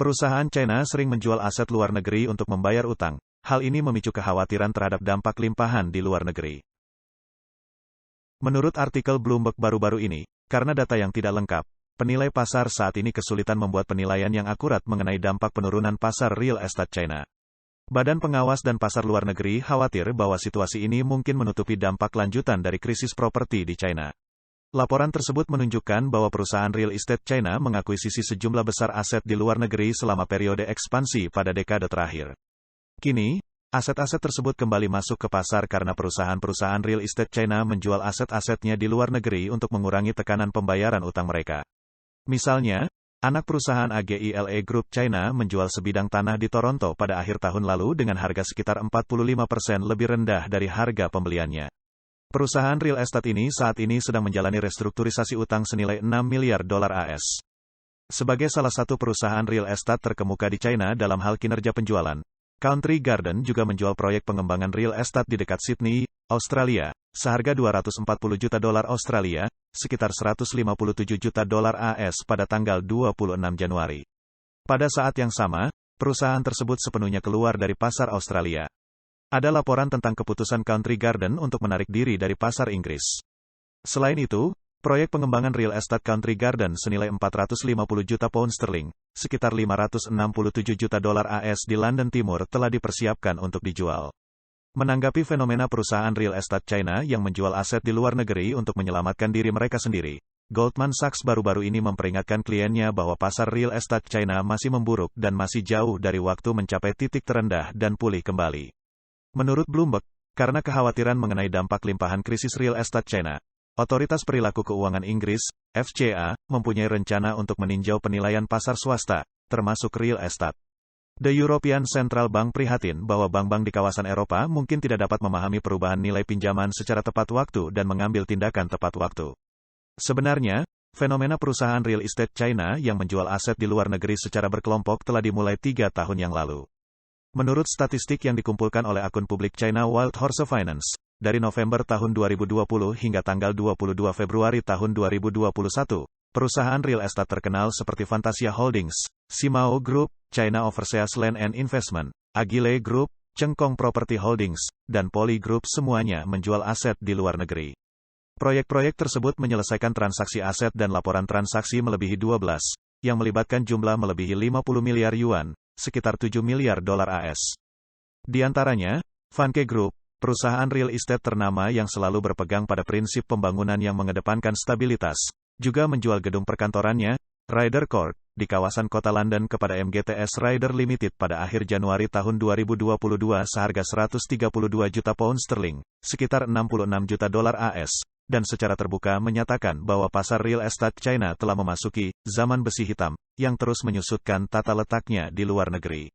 Perusahaan China sering menjual aset luar negeri untuk membayar utang. Hal ini memicu kekhawatiran terhadap dampak limpahan di luar negeri. Menurut artikel Bloomberg baru-baru ini, karena data yang tidak lengkap, penilai pasar saat ini kesulitan membuat penilaian yang akurat mengenai dampak penurunan pasar real estate China. Badan Pengawas dan Pasar Luar Negeri khawatir bahwa situasi ini mungkin menutupi dampak lanjutan dari krisis properti di China. Laporan tersebut menunjukkan bahwa perusahaan real estate China mengakuisisi sejumlah besar aset di luar negeri selama periode ekspansi pada dekade terakhir. Kini, aset-aset tersebut kembali masuk ke pasar karena perusahaan-perusahaan real estate China menjual aset-asetnya di luar negeri untuk mengurangi tekanan pembayaran utang mereka. Misalnya, anak perusahaan AGILA Group China menjual sebidang tanah di Toronto pada akhir tahun lalu dengan harga sekitar 45% lebih rendah dari harga pembeliannya. Perusahaan real estate ini saat ini sedang menjalani restrukturisasi utang senilai 6 miliar dolar AS. Sebagai salah satu perusahaan real estate terkemuka di China dalam hal kinerja penjualan, Country Garden juga menjual proyek pengembangan real estate di dekat Sydney, Australia, seharga 240 juta dolar Australia, sekitar 157 juta dolar AS pada tanggal 26 Januari. Pada saat yang sama, perusahaan tersebut sepenuhnya keluar dari pasar Australia. Ada laporan tentang keputusan Country Garden untuk menarik diri dari pasar Inggris. Selain itu, proyek pengembangan real estate Country Garden senilai 450 juta pound sterling, sekitar 567 juta dolar AS di London Timur telah dipersiapkan untuk dijual. Menanggapi fenomena perusahaan real estate China yang menjual aset di luar negeri untuk menyelamatkan diri mereka sendiri, Goldman Sachs baru-baru ini memperingatkan kliennya bahwa pasar real estate China masih memburuk dan masih jauh dari waktu mencapai titik terendah dan pulih kembali. Menurut Bloomberg, karena kekhawatiran mengenai dampak limpahan krisis real estate China, Otoritas Perilaku Keuangan Inggris, FCA, mempunyai rencana untuk meninjau penilaian pasar swasta, termasuk real estate. The European Central Bank prihatin bahwa bank-bank di kawasan Eropa mungkin tidak dapat memahami perubahan nilai pinjaman secara tepat waktu dan mengambil tindakan tepat waktu. Sebenarnya, fenomena perusahaan real estate China yang menjual aset di luar negeri secara berkelompok telah dimulai 3 tahun yang lalu. Menurut statistik yang dikumpulkan oleh akun publik China Wild Horse Finance, dari November tahun 2020 hingga tanggal 22 Februari tahun 2021, perusahaan real estate terkenal seperti Fantasia Holdings, Simao Group, China Overseas Land and Investment, Agile Group, Chengkong Property Holdings, dan Poly Group semuanya menjual aset di luar negeri. Proyek-proyek tersebut menyelesaikan transaksi aset dan laporan transaksi melebihi 12, yang melibatkan jumlah melebihi 50 miliar yuan, sekitar 7 miliar dolar AS. Di antaranya, Vanke Group, perusahaan real estate ternama yang selalu berpegang pada prinsip pembangunan yang mengedepankan stabilitas, juga menjual gedung perkantorannya, Ryder Court, di kawasan kota London kepada MGTS Ryder Limited pada akhir Januari tahun 2022 seharga 132 juta pound sterling, sekitar 66 juta dolar AS, dan secara terbuka menyatakan bahwa pasar real estate China telah memasuki zaman besi hitam, yang terus menyusutkan tata letaknya di luar negeri.